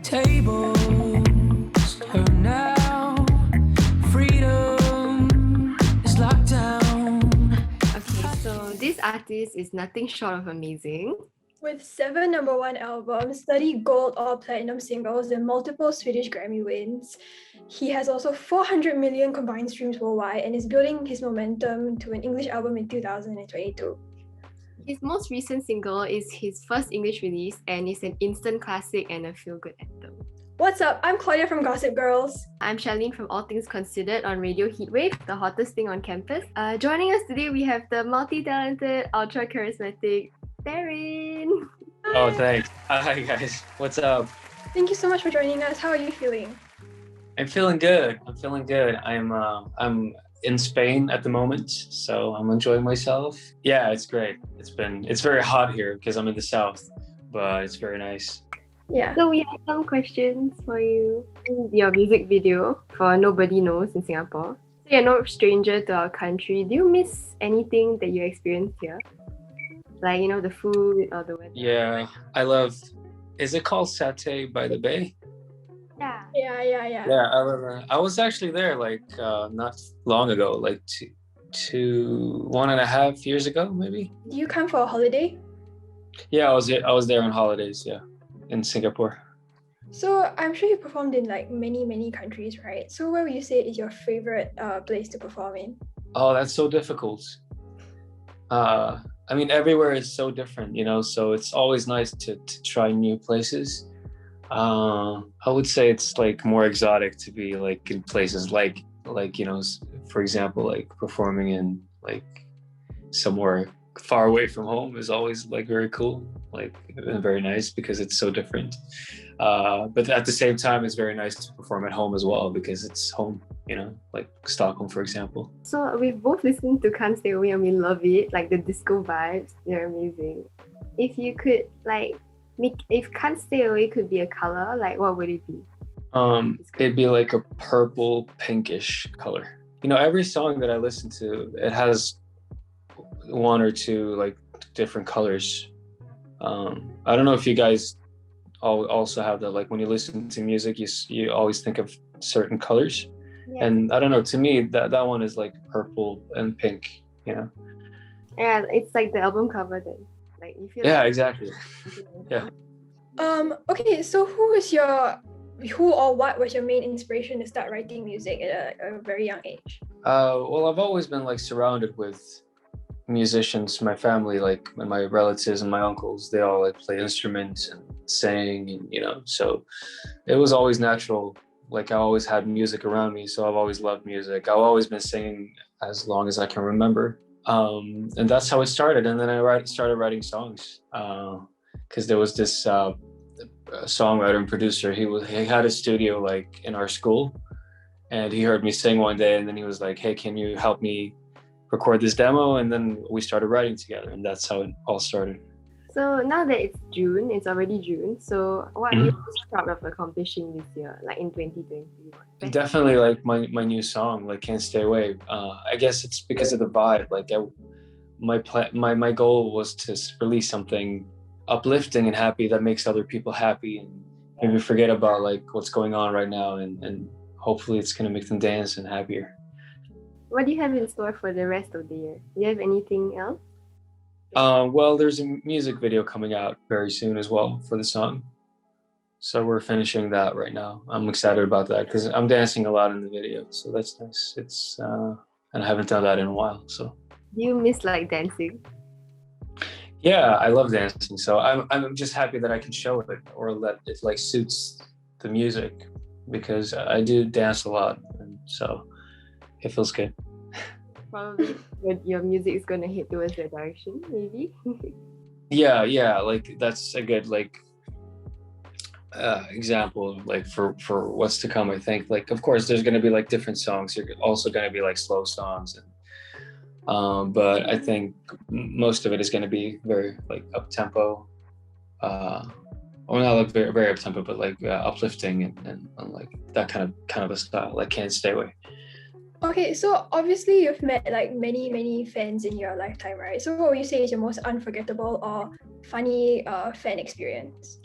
Tables turn now. Freedom is locked down. Okay, so this artist is nothing short of amazing. With 7 number one albums, 30 gold or platinum singles, and multiple Swedish Grammy wins, he has also 400 million combined streams worldwide and is building his momentum to an English album in 2022. His most recent single is his first English release and is an instant classic and a feel-good anthem. What's up? I'm Claudia from Gossip Girls. I'm Charlene from All Things Considered on Radio Heatwave, the hottest thing on campus. Joining us today, we have the multi-talented, ultra-charismatic Darin. Oh, thanks. Hi, guys. What's up? Thank you so much for joining us. How are you feeling? I'm feeling good. I'm in Spain at the moment, so I'm enjoying myself. Yeah, it's great. It's very hot here because I'm in the south, but it's very nice. Yeah. So we have some questions for you. Your music video for Nobody Knows in Singapore. So you're no stranger to our country. Do you miss anything that you experienced here? Like, the food or the weather? Yeah, I love. Is it called Satay by the Bay? Yeah. Yeah. Yeah, I love that. I was actually there not long ago, 1.5 years ago, maybe. Do you come for a holiday? Yeah, I was there on holidays. Yeah, in Singapore. So I'm sure you performed in many countries, right? So where would you say is your favorite place to perform in? Oh, that's so difficult. I mean, everywhere is so different, so it's always nice to try new places. I would say it's more exotic to be in places for example, performing in somewhere far away from home is always very cool, and very nice because it's so different. But at the same time, it's very nice to perform at home as well because it's home, like Stockholm, for example. So we've both listened to Can't Stay Away and we love it, the disco vibes, they're amazing. If you could if Can't Stay Away could be a color, what would it be? It'd be a purple pinkish color. Every song that I listen to, it has one or two different colors. I don't know if you guys also have that, when you listen to music, you always think of certain colors. Yeah. And I don't know, to me that one is purple and pink, Yeah, it's the album cover then. You feel exactly. Yeah. Okay, so who or what was your main inspiration to start writing music at a very young age? Well, I've always been surrounded with musicians. My family, and my relatives and my uncles, they all play instruments and sing, and so it was always natural. I always had music around me, so I've always loved music. I've always been singing as long as I can remember. And that's how it started. And then I started writing songs because there was this songwriter and producer. He had a studio in our school, and he heard me sing one day, and then he was like, "Hey, can you help me record this demo?" And then we started writing together, and that's how it all started. So now that it's June, it's already June. So what are you most proud of accomplishing this year, in 2020? Definitely my new song, Can't Stay Away. I guess it's because of the vibe. My goal was to release something uplifting and happy that makes other people happy and maybe forget about what's going on right now, and hopefully it's gonna make them dance and happier. What do you have in store for the rest of the year? Do you have anything else? Well, there's a music video coming out very soon as well for the song. So we're finishing that right now. I'm excited about that because I'm dancing a lot in the video. So that's nice. It's and I haven't done that in a while. So do you miss dancing? Yeah, I love dancing. So I'm just happy that I can show it or that it suits the music because I do dance a lot, and so it feels good. Probably your music is gonna hit towards that direction, maybe. Yeah, that's a good example for what's to come. I think of course there's gonna be different songs. You're also gonna be slow songs, and but I think most of it is gonna be very up tempo, or not very very up tempo, but uplifting and that kind of a style. Can't Stay Away. Okay, so obviously you've met many fans in your lifetime, right? So what would you say is your most unforgettable or funny fan experience?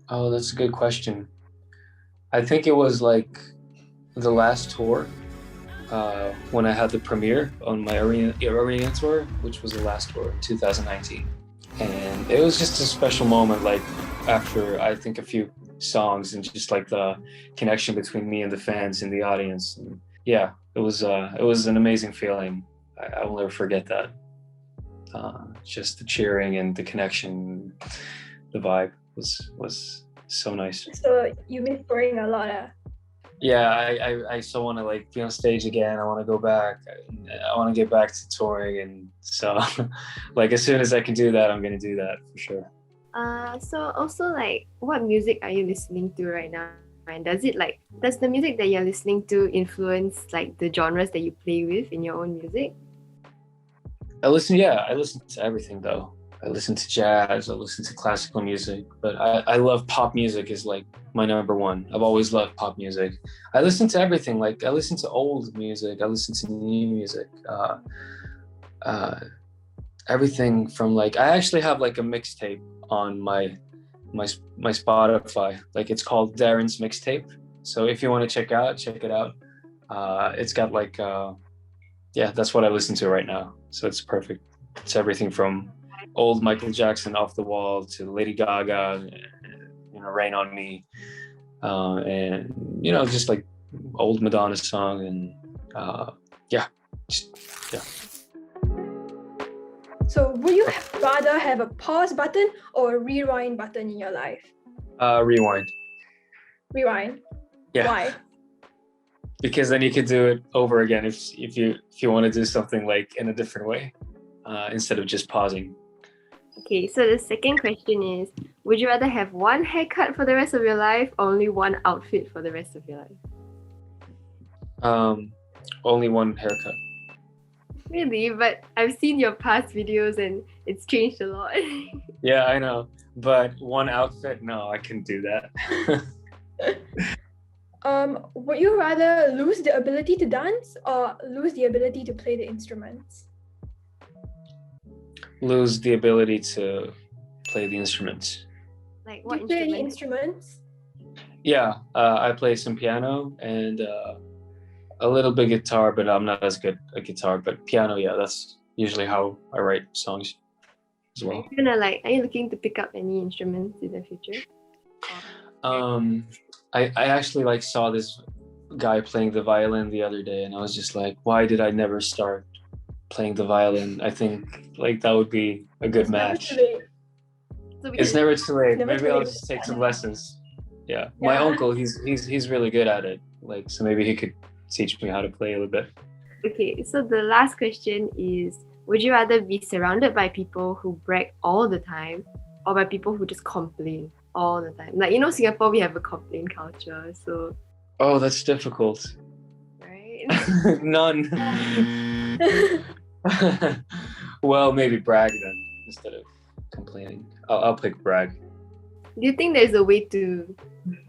Oh, that's a good question. I think it was like the last tour when I had the premiere on my arena tour, which was the last tour in 2019. And it was just a special moment, like after I think a few songs and just like the connection between me and the fans and the audience. And yeah, it was an amazing feeling. I will never forget that. Just the cheering and the connection, the vibe was so nice. So you miss touring a lot. Yeah, I still want to like be on stage again. I want to go back. I want to get back to touring, and so like as soon as I can do that, I'm gonna do that for sure. So also like, what music are you listening to right now? And does the music that you're listening to influence like the genres that you play with in your own music? I listen to everything though. I listen to jazz, I listen to classical music, but I love pop music is like my number one. I've always loved pop music. I listen to everything, like I listen to old music, I listen to new music, everything from like, I actually have like a mixtape on my Spotify, like it's called DARIN'S mixtape. So if you want to check it out. It's got like, that's what I listen to right now. So it's perfect. It's everything from old Michael Jackson, Off the Wall, to Lady Gaga, Rain on Me, and just like old Madonna song, and So would you rather have a pause button or a rewind button in your life? Rewind. Rewind. Yeah. Why? Because then you could do it over again if you want to do something like in a different way, instead of just pausing. Okay, so the second question is, would you rather have one haircut for the rest of your life or only one outfit for the rest of your life? Only one haircut. Really? But I've seen your past videos and it's changed a lot. Yeah, I know. But one outfit, no, I couldn't do that. Would you rather lose the ability to dance or lose the ability to play the instruments? Lose the ability to play the instruments. Like Do what you play any instruments? instruments? Yeah, I play some piano and a little bit guitar, but I'm not as good at guitar. But piano, yeah, that's usually how I write songs as well. Are you looking to pick up any instruments in the future? I actually like saw this guy playing the violin the other day, and I was just like, why did I never start playing the violin? I think like that would be a good match. It's never too late. Maybe I'll just take some lessons. Yeah. My uncle, he's really good at it. Like, so maybe he could teach me how to play a little bit. Okay, so the last question is, would you rather be surrounded by people who brag all the time or by people who just complain all the time? Like, Singapore, we have a complaint culture, so... Oh, that's difficult. Right? None. Well, maybe brag then, instead of complaining. I'll pick brag. Do you think there's a way to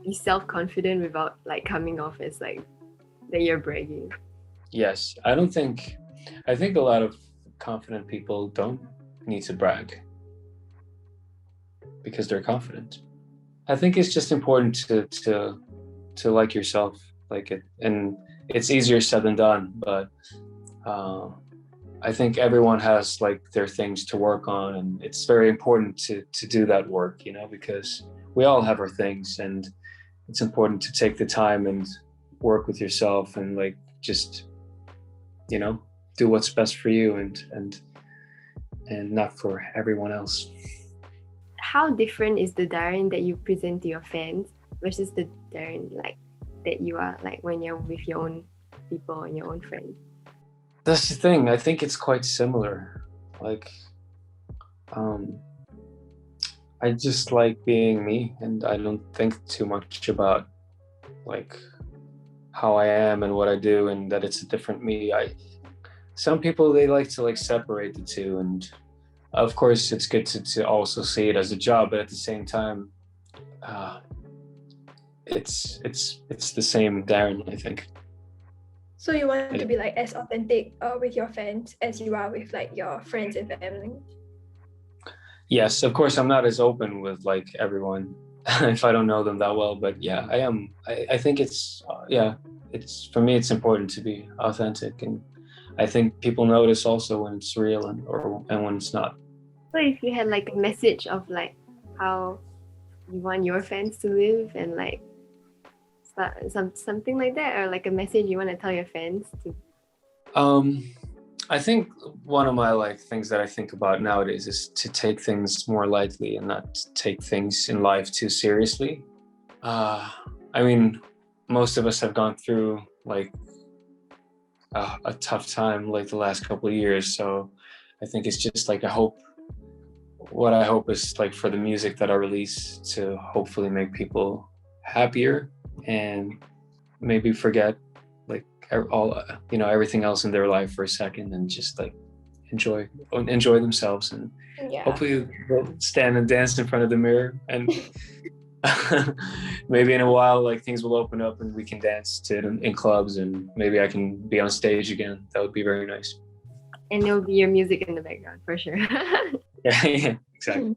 be self-confident without like coming off as like that you're bragging? Yes, I think a lot of confident people don't need to brag because they're confident. I think it's just important to like yourself, like it, and it's easier said than done, but I think everyone has like their things to work on, and it's very important to do that work, because we all have our things, and it's important to take the time and work with yourself and like just, do what's best for you and not for everyone else. How different is the Darin that you present to your fans versus the Darin like that you are like when you're with your own people and your own friends? That's the thing. I think it's quite similar. Like, I just like being me, and I don't think too much about like how I am and what I do, and that it's a different me. Some people, they like to like separate the two, and of course it's good to also see it as a job, but at the same time, it's the same Darin, I think. So you want to be like as authentic with your fans as you are with like your friends and family? Yes, of course I'm not as open with like everyone, if I don't know them that well. But yeah, I am. I think it's it's for me. It's important to be authentic, and I think people notice also when it's real and when it's not. So if you had like a message of like how you want your fans to live and like something like that, or like a message you want to tell your fans to. I think one of my like things that I think about nowadays is to take things more lightly and not take things in life too seriously. I mean, most of us have gone through like a tough time like the last couple of years. So I think it's just like what I hope is like for the music that I release to hopefully make people happier and maybe forget like all, you know, everything else in their life for a second and just like enjoy themselves, and hopefully they'll stand and dance in front of the mirror, and maybe in a while like things will open up and we can dance to it in clubs, and maybe I can be on stage again. That would be very nice. And it'll be your music in the background for sure. Yeah, exactly.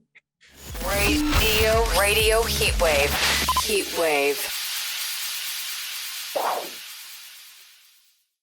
Radio Heatwave. Heatwave.